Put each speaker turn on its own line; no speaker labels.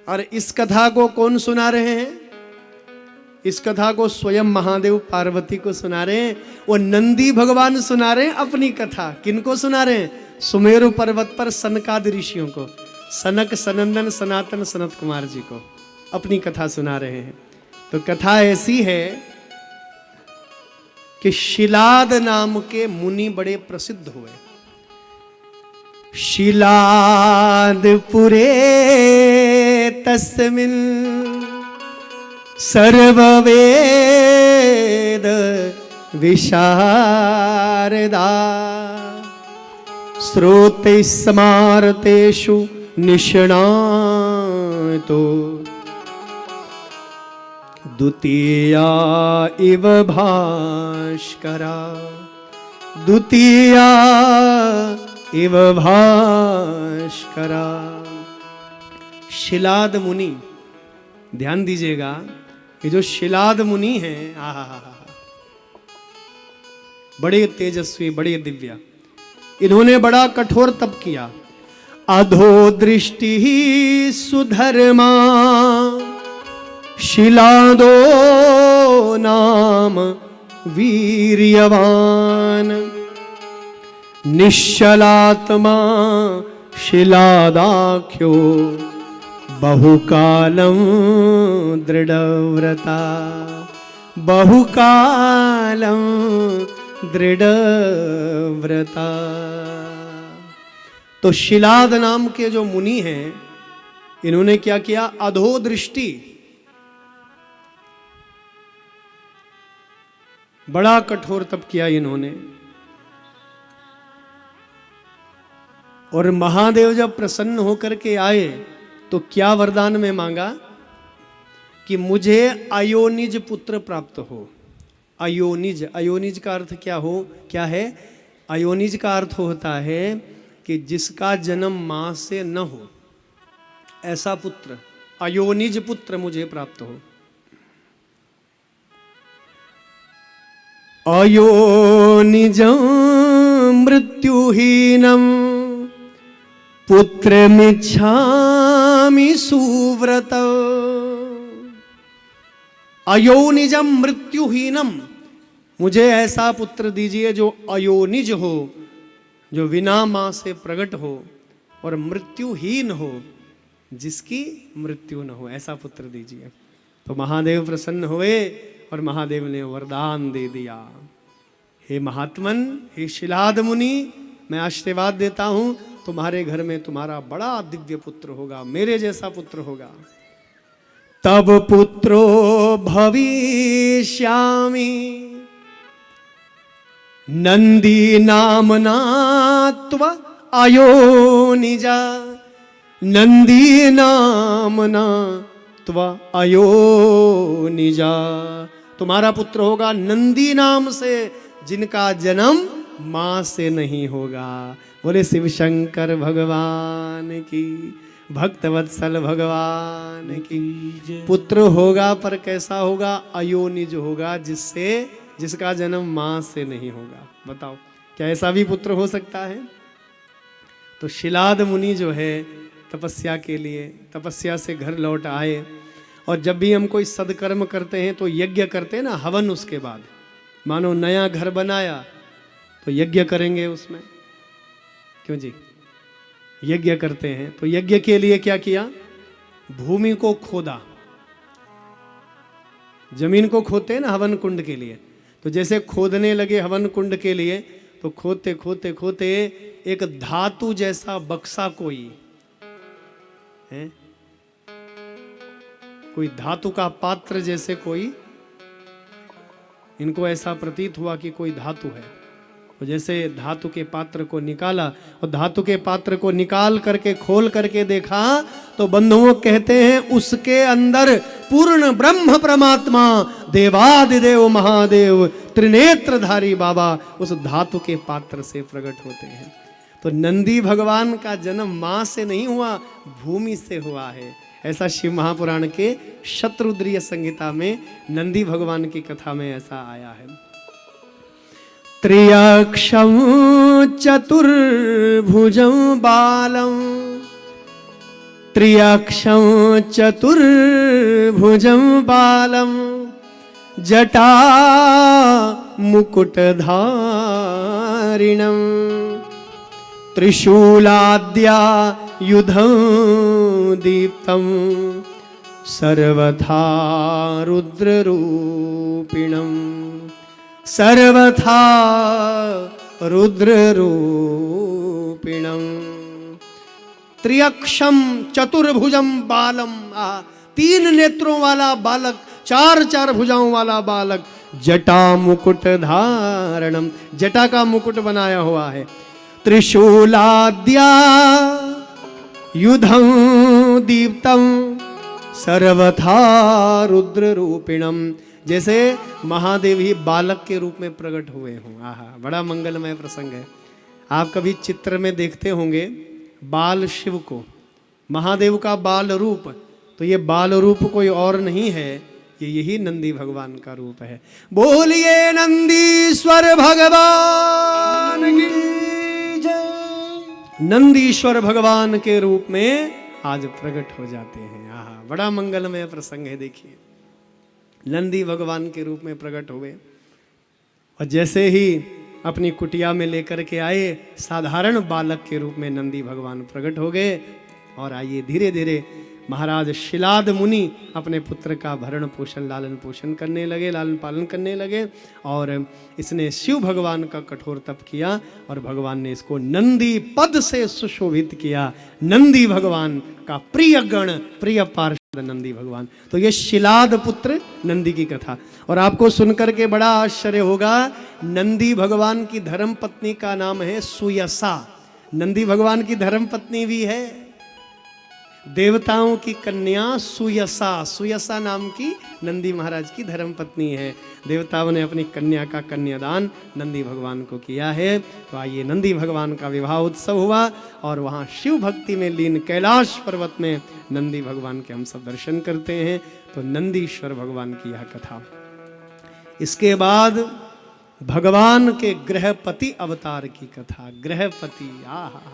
और इस कथा को कौन सुना रहे हैं? इस कथा को स्वयं महादेव पार्वती को सुना रहे हैं। वो नंदी भगवान सुना रहे हैं अपनी कथा। किनको सुना रहे हैं? सुमेरु पर्वत पर सनकादि ऋषियों को, सनक, सनंदन, सनातन, सनत कुमार जी को अपनी कथा सुना रहे हैं। तो कथा ऐसी है कि शिलाद नाम के मुनि बड़े प्रसिद्ध हुए। शिलादपुरे तस्मिन् सर्ववेद विशारदा श्रोते स्मारतेषु निष्णातो द्वितीया इव भास्करा, द्वितीया इव भास्करा। शिलाद मुनि, ध्यान दीजिएगा, ये जो शिलाद मुनि हैं, बड़े तेजस्वी, बड़े दिव्य, इन्होंने बड़ा कठोर तप किया। अधो दृष्टि सुधर्मा शिलादो नाम वीर्यवान निश्चलात्मा शिलादाख्यो बहुकालं दृढ़व्रता, बहुकालं दृढ़व्रता। तो शिलाद नाम के जो मुनि हैं, इन्होंने क्या किया? अधो दृष्टि, बड़ा कठोर तप किया इन्होंने। और महादेव जब प्रसन्न होकर के आए तो क्या वरदान में मांगा? कि मुझे अयोनिज पुत्र प्राप्त हो। अयोनिज, अयोनिज का अर्थ क्या है? अयोनिज का अर्थ होता है कि जिसका जन्म मां से न हो, ऐसा पुत्र, अयोनिज पुत्र मुझे प्राप्त हो। अयोनिजं मृत्युहीनं पुत्रमिच्छामि सुव्रत। अयोनिजं मृत्युहीनम, मुझे ऐसा पुत्र दीजिए जो अयोनिज हो, जो बिना मां से प्रकट हो और मृत्युहीन हो, जिसकी मृत्यु न हो, ऐसा पुत्र दीजिए। तो महादेव प्रसन्न हुए और महादेव ने वरदान दे दिया। हे महात्मन, हे शिलाद मुनि, मैं आशीर्वाद देता हूं, तुम्हारे घर में तुम्हारा बड़ा दिव्य पुत्र होगा, मेरे जैसा पुत्र होगा। तब पुत्रो भविष्यामि नंदी नामना त्व अयोनिजा, नंदी नामना त्व अयोनिजा। तुम्हारा पुत्र होगा नंदी नाम से, जिनका जन्म मां से नहीं होगा। बोले शिव शंकर भगवान की, भक्तवत्सल भगवान की। पुत्र होगा, पर कैसा होगा? अयोनिज होगा, जिसका जन्म मां से नहीं होगा। बताओ, क्या ऐसा भी पुत्र हो सकता है? तो शिलाद मुनि जो है तपस्या के लिए, तपस्या से घर लौट आए। और जब भी हम कोई सदकर्म करते हैं तो यज्ञ करते हैं ना, हवन। उसके बाद मानो नया घर बनाया तो यज्ञ करेंगे उसमें, क्यों जी? यज्ञ करते हैं। तो यज्ञ के लिए क्या किया? भूमि को खोदा, जमीन को खोदते हैं ना हवन कुंड के लिए। तो जैसे खोदने लगे हवन कुंड के लिए, तो खोदते खोदते खोदते एक धातु जैसा बक्सा कोई है, कोई धातु का पात्र जैसे कोई, इनको ऐसा प्रतीत हुआ कि कोई धातु है। तो जैसे धातु के पात्र को निकाला, और धातु के पात्र को निकाल करके खोल करके देखा, तो बंधुओं कहते हैं उसके अंदर पूर्ण ब्रह्म परमात्मा देवादिदेव महादेव त्रिनेत्रधारी बाबा उस धातु के पात्र से प्रकट होते हैं। तो नंदी भगवान का जन्म मां से नहीं हुआ, भूमि से हुआ है। ऐसा शिव महापुराण के शत्रुद्रिय संहिता में नंदी भगवान की कथा में ऐसा आया है। त्रियक्षं चतुर्भुजं बालं त्रियक्षं चतुर्भुजं बालं जटा मुकुटधारिणं त्रिशूलाद्या युधं दीप्तं सर्वथा रुद्ररूपिणं सर्वथा रुद्ररूपिणं त्रियक्षम चतुर्भुजम बालम, तीन नेत्रों वाला बालक, चार चार भुजाओं वाला बालक, जटा मुकुट धारणम, जटा का मुकुट बनाया हुआ है, त्रिशूलाद्या युधं दीप्तम सर्वथा रुद्र रूपिणम, जैसे महादेव ही बालक के रूप में प्रकट हुए हों। आहा, बड़ा मंगलमय प्रसंग है। आप कभी चित्र में देखते होंगे बाल शिव को, महादेव का बाल रूप, तो ये बाल रूप कोई और नहीं है, ये यही नंदी भगवान का रूप है। बोलिए नंदीश्वर भगवान की जय। नंदीश्वर भगवान के रूप में आज प्रकट हो जाते हैं। आहा, बड़ा मंगलमय प्रसंग है। देखिए, नंदी भगवान के रूप में प्रकट हुए और जैसे ही अपनी कुटिया में लेकर के आए, साधारण बालक के रूप में नंदी भगवान प्रकट हो गए। और आइए धीरे धीरे महाराज शिलाद मुनि अपने पुत्र का भरण पोषण लालन पोषण करने लगे, लालन पालन करने लगे। और इसने शिव भगवान का कठोर तप किया और भगवान ने इसको नंदी पद से सुशोभित किया। नंदी भगवान का प्रिय गण, प्रिय पार्षद नंदी भगवान। तो ये शिलाद पुत्र नंदी की कथा। और आपको सुनकर के बड़ा आश्चर्य होगा, नंदी भगवान की धर्म पत्नी का नाम है सुयसा। नंदी भगवान की धर्म पत्नी भी है, देवताओं की कन्या सुयसा। सुयसा नाम की नंदी महाराज की धर्म पत्नी है। देवताओं ने अपनी कन्या का कन्यादान नंदी भगवान को किया है। तो आइए, नंदी भगवान का विवाह उत्सव हुआ और वहाँ शिव भक्ति में लीन कैलाश पर्वत में नंदी भगवान के हम सब दर्शन करते हैं। तो नंदीश्वर भगवान की यह कथा। इसके बाद भगवान के गृहपति अवतार की कथा। गृहपति, आहा।